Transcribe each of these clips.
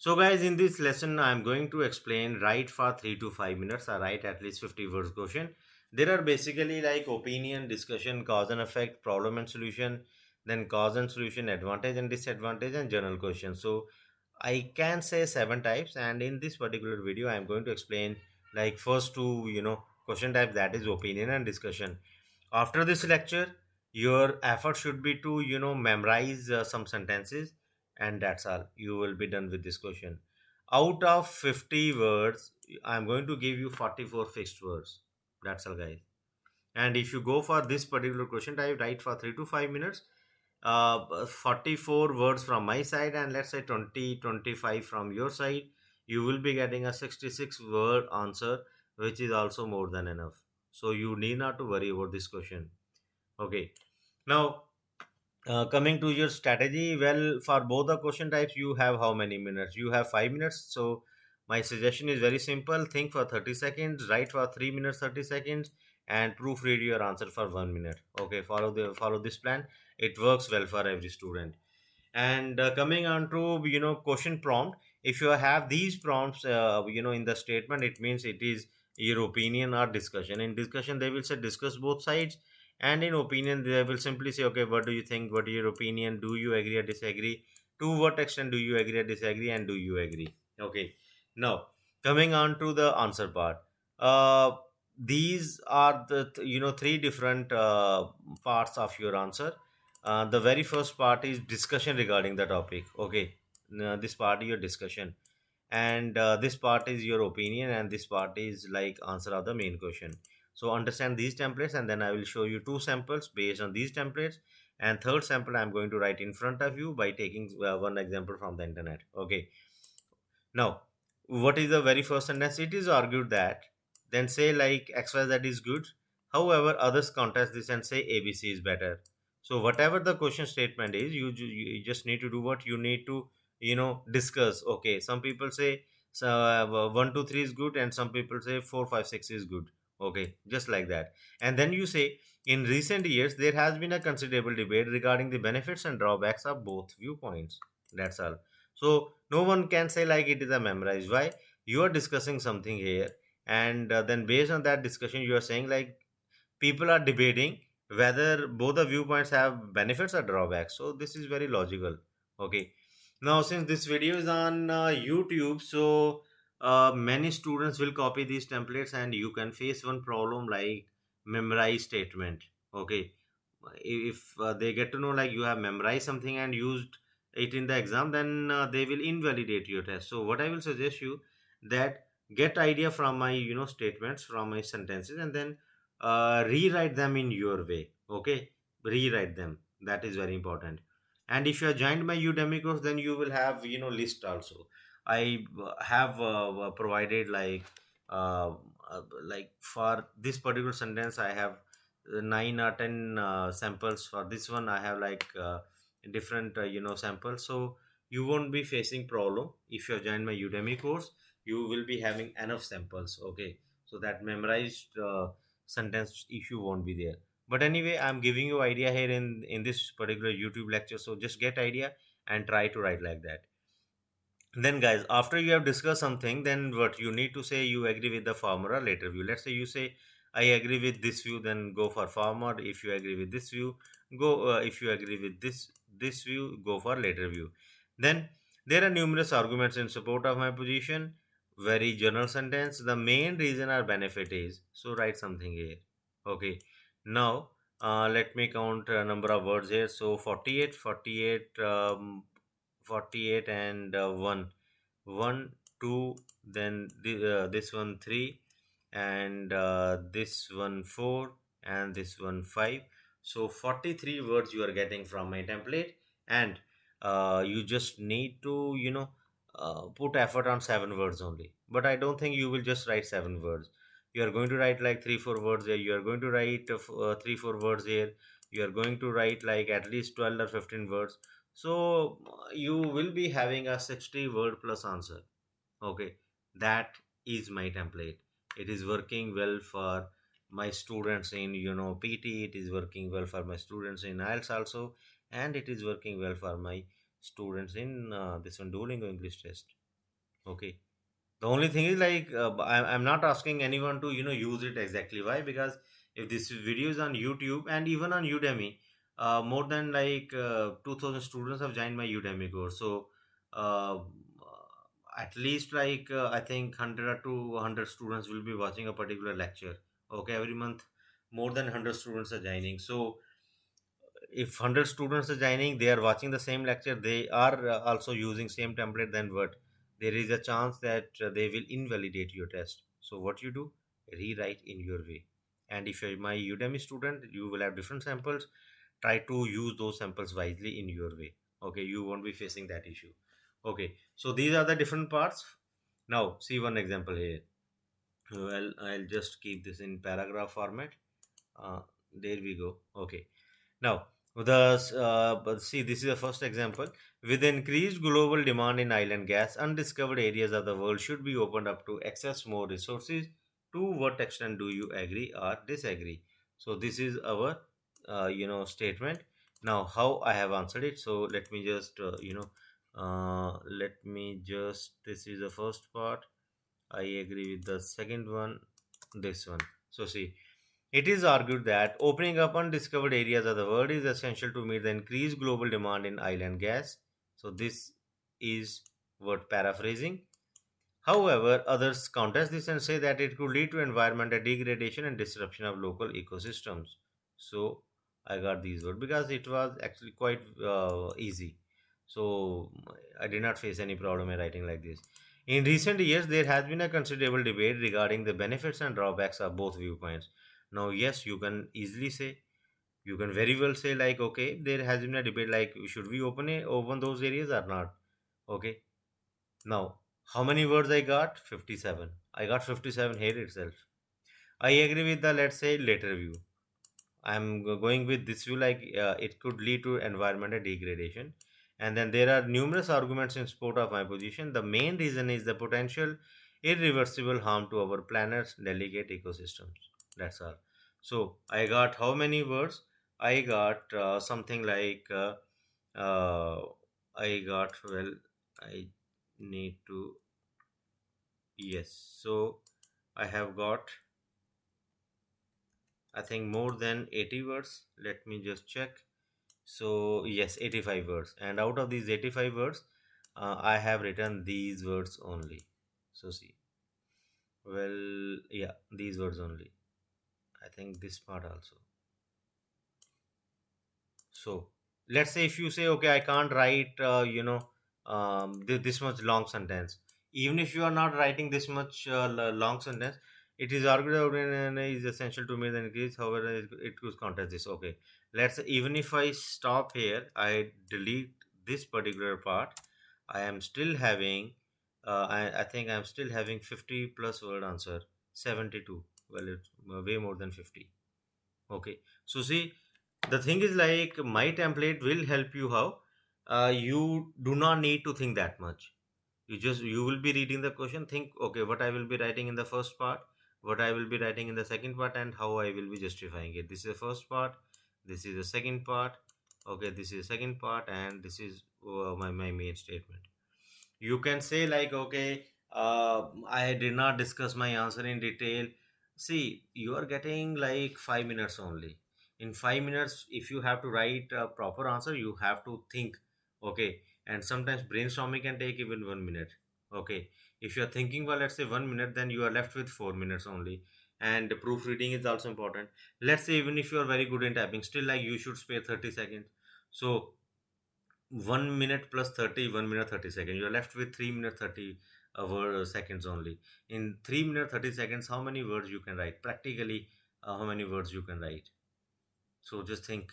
So guys, in this lesson, I'm going to explain write for 3 to 5 minutes or write at least 50 words question. There are basically like opinion, discussion, cause and effect, problem and solution, then cause and solution, advantage and disadvantage, and general questions. So I can say 7 types, and in this particular video, I'm going to explain like first two, question type, that is opinion and discussion. After this lecture, your effort should be to, memorize some sentences, and that's all. You will be done with this question. Out of 50 words, I'm going to give you 44 fixed words. That's all, guys. And if you go for this particular question type, write for 3 to 5 minutes, 44 words from my side, and let's say 20-25 from your side, you will be getting a 66 word answer, which is also more than enough. So you need not to worry about this question. Okay. Now, coming to your strategy, well, for both the question types, you have how many minutes? You have 5 minutes. So my suggestion is very simple: think for 30 seconds, write for 3 minutes 30 seconds, and proofread your answer for 1 minute. Okay, follow this plan. It works well for every student. And coming on to question prompt, if you have these prompts in the statement, it means it is your opinion or discussion. In discussion, they will say discuss both sides, and in opinion, they will simply say, okay, what do you think, what is your opinion, do you agree or disagree, to what extent do you agree or disagree, and do you agree. Okay. Now, coming on to the answer part, uh these are the three different parts of your answer. The very first part is discussion regarding the topic. Okay. This part is your discussion, and this part is your opinion, and this part is like answer of the main question. So understand these templates, and then I will show you two samples based on these templates, and third sample I'm going to write in front of you by taking one example from the internet. Okay. Now, what is the very first sentence? It is argued that, then say like XYZ is good. However, others contest this and say ABC is better. So whatever the question statement is, you just need to do what you need to, discuss. Okay, some people say so, 1, 2, 3 is good, and some people say 4, 5, 6 is good. Okay, just like that. And then you say, in recent years, there has been a considerable debate regarding the benefits and drawbacks of both viewpoints. That's all. So no one can say like it is a memorized. Why? You are discussing something here, and then based on that discussion, you are saying like people are debating whether both the viewpoints have benefits or drawbacks. So this is very logical. Okay. Now, since this video is on YouTube, so many students will copy these templates, and you can face one problem like memorize statement. Okay. If they get to know like you have memorized something and used it in the exam, then they will invalidate your test. So what I will suggest you, that get idea from my statements, from my sentences, and then rewrite them in your way. Okay, rewrite them. That is very important. And if you have joined my Udemy course, then you will have list also. I have provided uh, like for this particular sentence, I have 9 or 10 samples. For this one, I have like different samples. So you won't be facing problem if you have joined my Udemy course. You will be having enough samples. Okay, so that memorized sentence issue won't be there. But anyway, I'm giving you idea here in this particular YouTube lecture, so just get idea and try to write like that. Then guys, after you have discussed something, then what you need to say, you agree with the former or later view. Let's say you say I agree with this view, then go for former. If you agree with this view, go. If you agree with this view, go for later view. Then there are numerous arguments in support of my position. Very general sentence. The main reason or benefit is, so write something here. Okay. Now let me count number of words here. So 48, 48, 48, and 1, 1, 2, then this one 3, and this one 4, and this one 5. So 43 words you are getting from my template, and you just need to put effort on 7 words only. But I don't think you will just write 7 words. You are going to write like 3, 4 words here. You are going to write 3, 4 words here. You are going to write like at least 12 or 15 words. So you will be having a 60 word plus answer. Okay, that is my template. It is working well for my students in PT. It is working well for my students in IELTS also, and it is working well for my students in this one Duolingo English Test. Okay. The only thing is like I'm not asking anyone to use it exactly. Why? Because if this video is on YouTube and even on Udemy, more than like 2,000 students have joined my Udemy course. So uh, at least like I think 100 or 200 students will be watching a particular lecture. Okay, every month more than 100 students are joining. So if 100 students are joining, they are watching the same lecture, they are also using same template, then what, there is a chance that they will invalidate your test. So what you do, rewrite in your way. And if you're my Udemy student, you will have different samples. Try to use those samples wisely in your way. Okay, you won't be facing that issue. Okay, so these are the different parts. Now see one example here. Well, I'll just keep this in paragraph format. uh, there we go. Okay, now, but see, this is the first example. With increased global demand in oil and gas, undiscovered areas of the world should be opened up to access more resources. To what extent do you agree or disagree? So this is our, statement. Now, how I have answered it. So let me just, let me just. This is the first part. I agree with the second one. This one. So see, it is argued that opening up undiscovered areas of the world is essential to meet the increased global demand in oil and gas. So, this is word paraphrasing. However, others contest this and say that it could lead to environmental degradation and disruption of local ecosystems. So, I got these words because it was actually quite easy. So, I did not face any problem in writing like this. In recent years, there has been a considerable debate regarding the benefits and drawbacks of both viewpoints. Now, yes, you can easily say, you can very well say, like, okay, there has been a debate, like, should we open those areas or not? Okay, now, how many words I got? 57. I got 57 here itself. I agree with the, let's say, later view. I'm going with this view, like it could lead to environmental degradation. And then there are numerous arguments in support of my position. The main reason is the potential irreversible harm to our planet's delicate ecosystems. That's all. So I got how many words? I got something like uh, I got, well, I need to, yes. So I have got, I think, more than 80 words. Let me just check. So, yes, 85 words. And out of these 85 words, I have written these words only. So, see, well, yeah, these words only. I think this part also. So let's say if you say, okay, I can't write, this much long sentence. Even if you are not writing this much long sentence, it is argued out and is essential to me the increase. However, it could contest this. Okay, let's say even if I stop here, I delete this particular part. I am still having, I think I'm still having 50 plus word answer, 72. Well, it's way more than 50. Okay, so see, the thing is like my template will help you how you do not need to think that much. You will be reading the question, think, okay, what I will be writing in the first part, what I will be writing in the second part, and how I will be justifying it. This is the first part, this is the second part, okay, this is the second part, and this is my main statement. You can say like, okay, I did not discuss my answer in detail. See, you are getting like 5 minutes only. In 5 minutes, if you have to write a proper answer, you have to think. Okay, and sometimes brainstorming can take even 1 minute. Okay, if you are thinking for, let's say, 1 minute, then you are left with 4 minutes only. And proofreading is also important. Let's say even if you are very good in typing, still like you should spare 30 seconds. So 1 minute plus 30, 1 minute 30 seconds, you're left with 3 minute 30 seconds only. In 3 minute 30 seconds, how many words you can write practically? How many words you can write? So just think.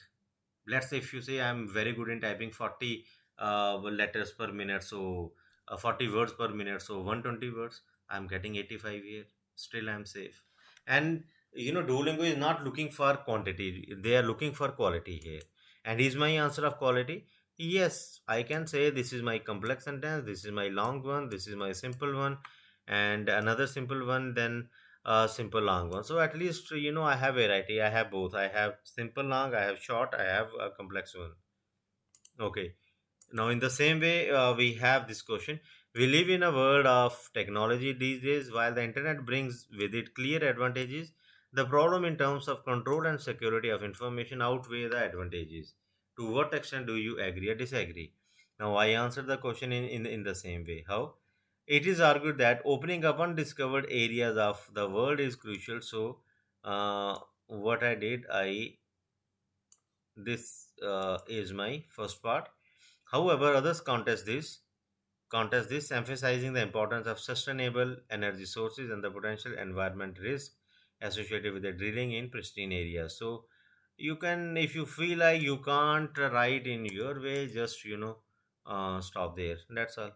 Let's say if you say I'm very good in typing 40 letters per minute, so 40 words per minute, so 120 words, I'm getting 85 here, still I'm safe. And Duolingo is not looking for quantity, they are looking for quality here. And is my answer of quality? Yes, I can say this is my complex sentence, this is my long one, this is my simple one, and another simple one, then simple long one. So at least I have variety. I have both. I have simple long. I have short. I have a complex one. Okay. Now, in the same way, we have this question. We live in a world of technology these days. While the internet brings with it clear advantages, the problem in terms of control and security of information outweigh the advantages. To what extent do you agree or disagree? Now, I answered the question in the same way. How? It is argued that opening up undiscovered areas of the world is crucial. So, what I did, I this is my first part. However, others contest this, emphasizing the importance of sustainable energy sources and the potential environment risk associated with the drilling in pristine areas. So, you can, if you feel like you can't write in your way, just stop there. That's all.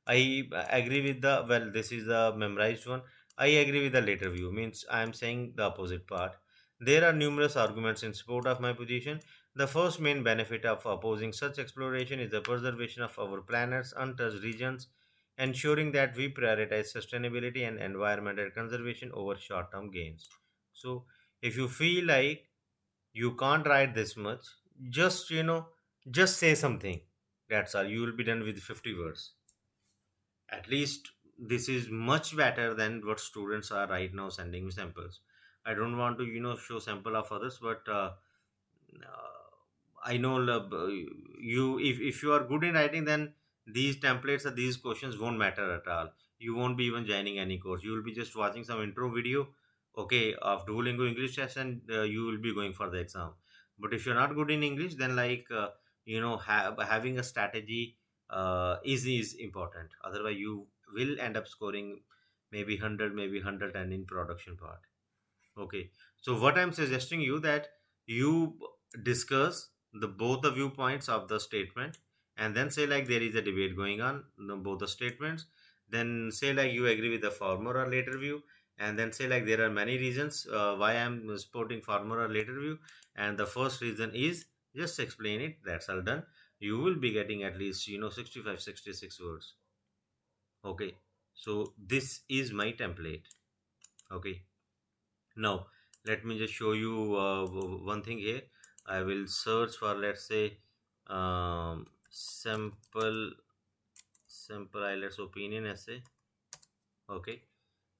I agree with the well. This is the memorized one. I agree with the later view. Means I am saying the opposite part. There are numerous arguments in support of my position. The first main benefit of opposing such exploration is the preservation of our planet's untouched regions, ensuring that we prioritize sustainability and environmental conservation over short-term gains. So, if you feel like you can't write this much, just just say something. That's all. You will be done with 50 words. At least this is much better than what students are right now sending me samples. I don't want to show sample of others, but I know you, if you are good in writing, then these templates or these questions won't matter at all. You won't be even joining any course. You will be just watching some intro video, okay, of Duolingo English Test, and you will be going for the exam. But if you're not good in English, then having a strategy is important. Otherwise, you will end up scoring maybe 100, maybe 110 in production part. Okay, so what I'm suggesting you that you discuss the both the viewpoints of the statement, and then say like there is a debate going on both the statements. Then say like you agree with the former or later view, and then say like there are many reasons why I'm supporting former or later view, and the first reason is just explain it. That's all done. You will be getting at least 65, 66 words. Okay, so this is my template. Okay, now, let me just show you one thing here. I will search for, let's say, sample IELTS opinion essay. Okay,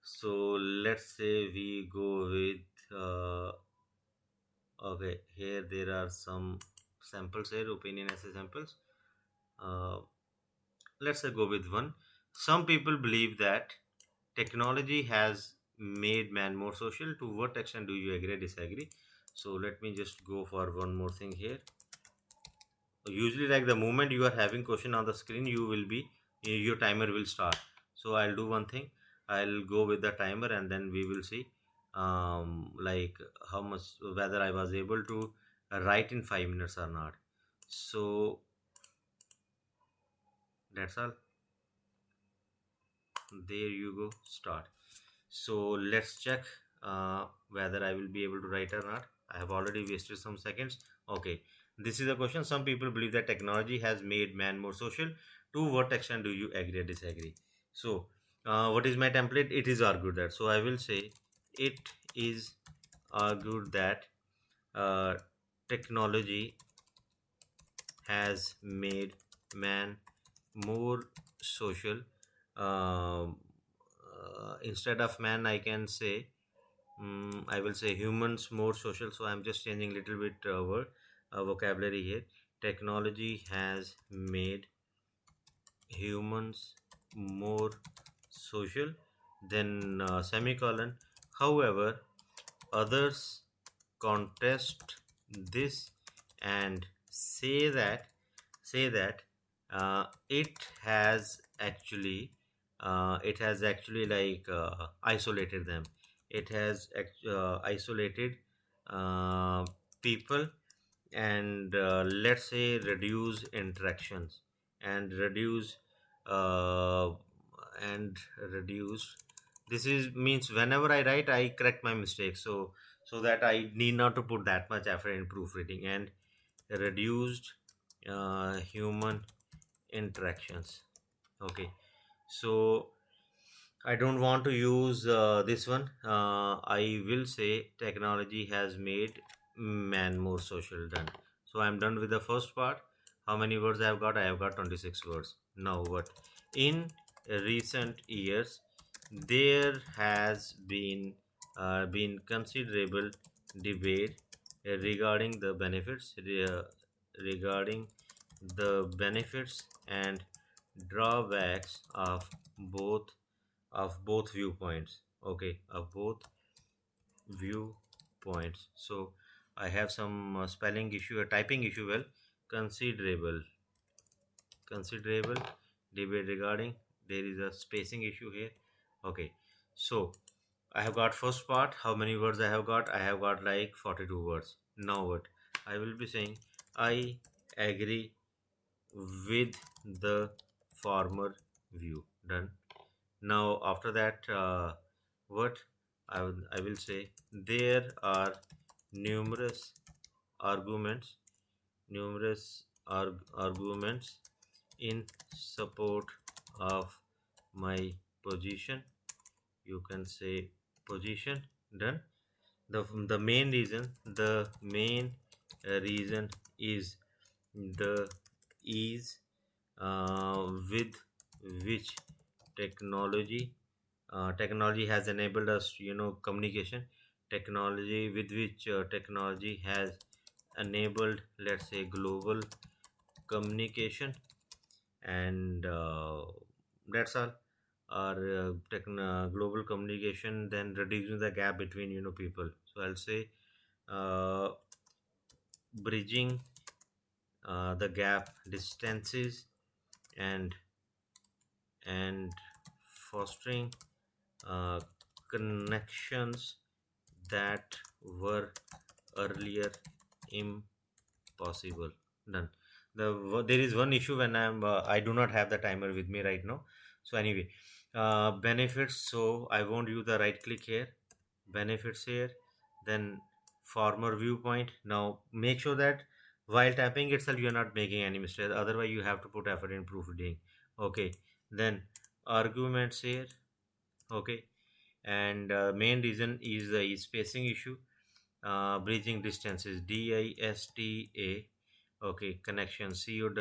so let's say we go with, okay, here there are some samples here, opinion essay samples. Uh, let's say go with one. Some people believe that technology has made man more social. To what extent do you agree or disagree? So let me just go for one more thing here. Usually, like the moment you are having question on the screen, you will be your timer will start. So I'll do one thing. I'll go with the timer, and then we will see like how much, whether I was able to write in 5 minutes or not. So that's all. There you go. Start. So let's check whether I will be able to write or not. I have already wasted some seconds. Okay, this is the question. Some people believe that technology has made man more social. To what extent do you agree or disagree? So, what is my template? It is argued that. So I will say it is argued that uh, technology has made man more social. Um Instead of man, I can say I will say humans more social. So I'm just changing little bit word vocabulary here. Technology has made humans more social. Then semicolon. However, others contest this and say that it has actually like isolated them. It has isolated uh, people, and let's say reduce interactions, and uh, reduce this is means whenever I write I correct my mistakes, so that I need not to put that much effort in proofreading, and reduced human interactions. Okay, so I don't want to use this one. I will say technology has made man more social. Done. So I'm done with the first part. How many words I have got? I have got 26 words. Now what? In recent years, there has been considerable debate regarding the regarding the benefits and drawbacks both both viewpoints. Okay, of both viewpoints. So I have some spelling issue, a typing issue. Well, considerable, considerable debate regarding, there is a spacing issue here. Okay, so I have got first part. How many words I have got? I have got like 42 words. Now what? I will be saying I agree with the former view. Done. Now after that, what I will say, there are numerous arguments, numerous arguments in support of my position. You can say position. Done. The main reason, the main reason is the ease with which technology technology has enabled us, communication. Technology with which technology has enabled, let's say, global communication. And that's all. Our global communication, then reducing the gap between, people. So I'll say uh, bridging the gap, distances, and and fostering uh, connections that were earlier impossible. Done. There is one issue when I do not have the timer with me right now. So anyway, benefits. So I won't use the right click here. Benefits here. Then former viewpoint. Now make sure that while tapping itself you are not making any mistakes. Otherwise you have to put effort in proofreading. Okay. Then arguments here. Okay. And main reason is the spacing issue. Bridging distances, DISTA. Okay, connection, CONNECT,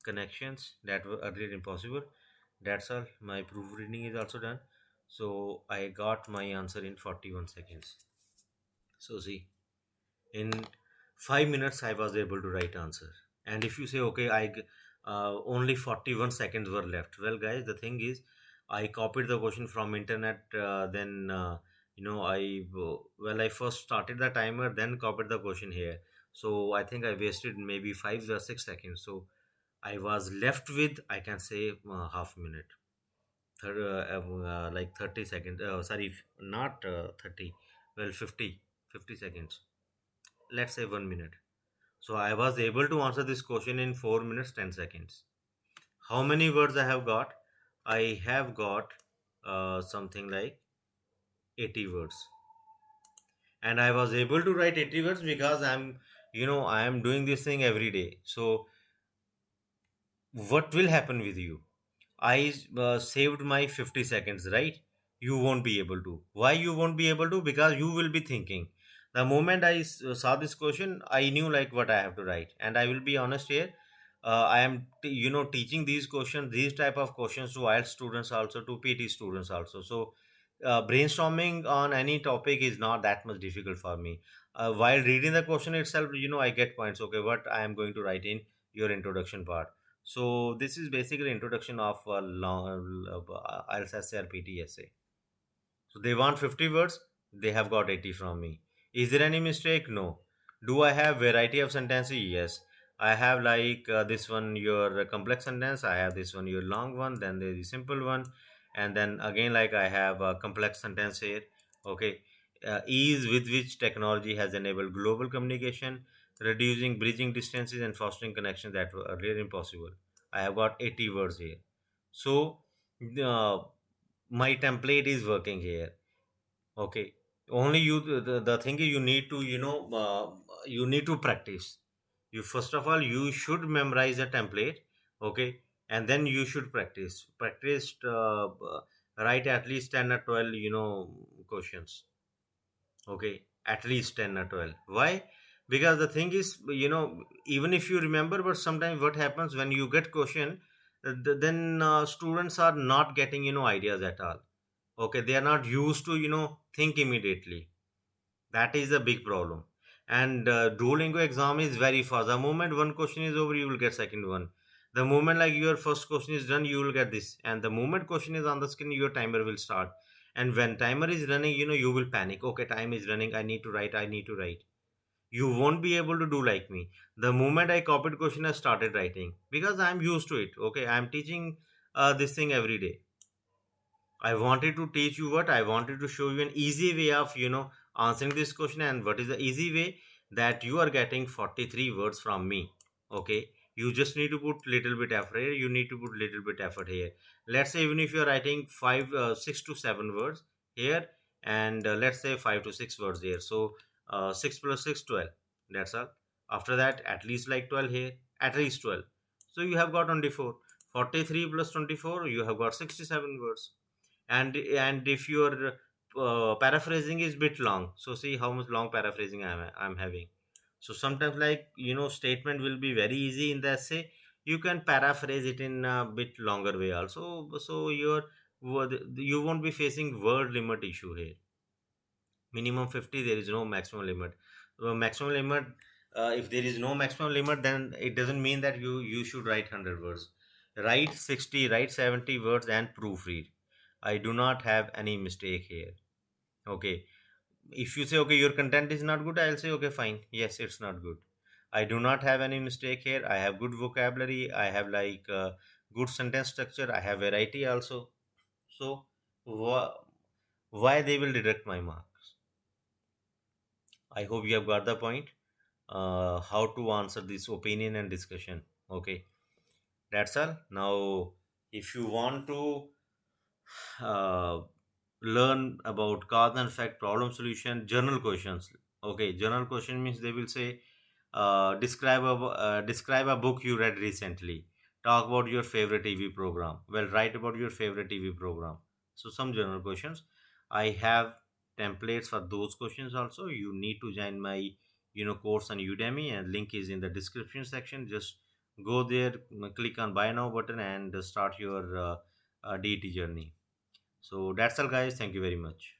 connections that were earlier impossible. That's all. My proofreading is also done. So I got my answer in 41 seconds. So see, in 5 minutes I was able to write answer. And if you say, okay, only 41 seconds were left. Well, guys, the thing is, I copied the question from internet. Then I first started the timer, then copied the question here. So I think I wasted maybe 5 or 6 seconds. So I was left with, I can say, half a minute. Like 30 seconds. Sorry, not 30. Well, 50 seconds. Let's say 1 minute. So I was able to answer this question in 4 minutes 10 seconds. How many words I have got? I have got something like 80 words. And I was able to write 80 words because I am doing this thing every day. So what will happen with you? I saved my 50 seconds, right? You won't be able to. Why you won't be able to? Because you will be thinking. The moment I saw this question, I knew like what I have to write. And I will be honest here. I am, teaching these questions, these type of questions to IELTS students also, to PT students also. So brainstorming on any topic is not that much difficult for me. While reading the question itself, I get points. Okay, what I am going to write in your introduction part. So this is basically introduction of long IELTS essay or PT essay. So they want 50 words, they have got 80 from me. Is there any mistake? No. Do I have variety of sentences? Yes. I have like this one your complex sentence, I have this one your long one, then there is simple one, and then again like I have a complex sentence here. Okay. Ease with which technology has enabled global communication, reducing bridging distances and fostering connections that were earlier impossible. I have got 80 words here. So uh, my template is working here. Okay, only you, the thing is, you need to, you need to practice. You first of all, you should memorize a template. Okay, and then you should practice write at least 10 or 12 questions. Okay, at least 10 or 12. Why? Because the thing is, even if you remember, but sometimes what happens when you get question, then students are not getting ideas at all. Okay, they are not used to think immediately. That is a big problem. And Duolingo exam is very fast. The moment one question is over, you will get second one. The moment like your first question is done, you will get this. And the moment question is on the screen, your timer will start. And when timer is running, you will panic. Okay, time is running. I need to write. I need to write. You won't be able to do like me. The moment I copied question, I started writing because I'm used to it. Okay, I'm teaching this thing every day. I wanted to teach you what I wanted to show you an easy way of answering this question. And what is the easy way? That you are getting 43 words from me. Okay, you just need to put little bit effort here. You need to put little bit effort here. Let's say even if you are writing 6 to 7 words here, and let's say 5 to 6 words here. So 6 plus 6, 12. That's all. After that, at least like 12 here, at least 12. So you have got 24. 43 plus 24, you have got 67 words. And if your paraphrasing is bit long, so see how much long paraphrasing I'm having. So sometimes like statement will be very easy in the essay, you can paraphrase it in a bit longer way also, so you won't be facing word limit issue here. Minimum 50, there is no maximum limit. Maximum limit, if there is no maximum limit, then it doesn't mean that you should write 100 words. Write 60, write 70 words and proofread. I do not have any mistake here. Okay, if you say okay your content is not good, I'll say okay fine, yes it's not good. I do not have any mistake here. I have good vocabulary, I have like good sentence structure, I have variety also. So wh- why they will deduct my marks? I hope you have got the point. How to answer this opinion and discussion. Okay, that's all. Now, if you want to uh, learn about cause and effect, problem solution, journal questions. Okay, journal question means they will say, describe a book you read recently. Talk about your favorite TV program. Well, write about your favorite TV program. So some journal questions. I have templates for those questions also. You need to join my course on Udemy, and link is in the description section. Just go there, click on buy now button, and start your DT journey. So that's all, guys. Thank you very much.